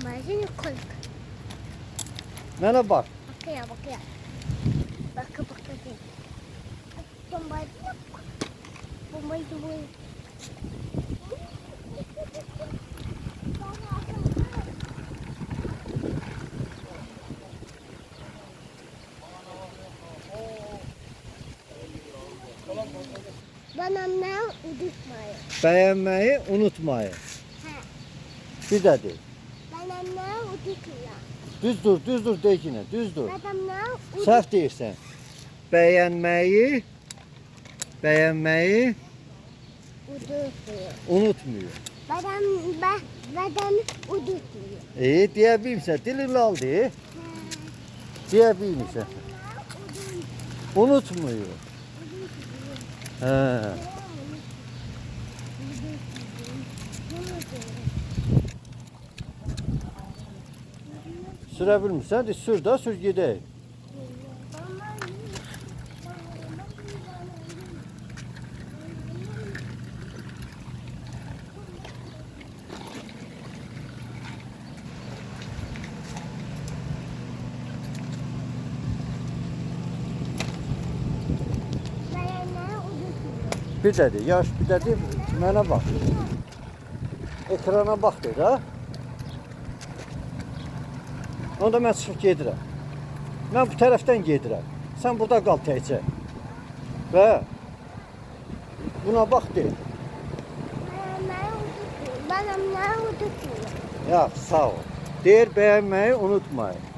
Imagine koy. Mənə bax. Bakıyor. Bakıyor. Bombayı yok. Bombayı. Bananlar unutmayın. Bəyənməyi unutmayın. Hə. Bir də de. Bananlar unutmayın. Düz dur de ki, düz dur. Bananlar Səhv deyirsən. Bəyənməyi unutmuyor. unutmuyor. Badan unutmuyor. Deyə bilmirsən, dilin lal de. Deyə bilmirsən. Unutmuyor. Hə. Sürə bilmirsən, de sür da, sür gedək. Bir də de, yaş bir də de, mənə bax. Ekrana bax de da. Onda mən çıxıb gedirəm. Mən bu tərəfdən gedirəm. Sən burada qal təkcə. Və buna bax de. Bananlar unutmuyor. Ya sağ ol. Deyir bəyənməyi unutmayın.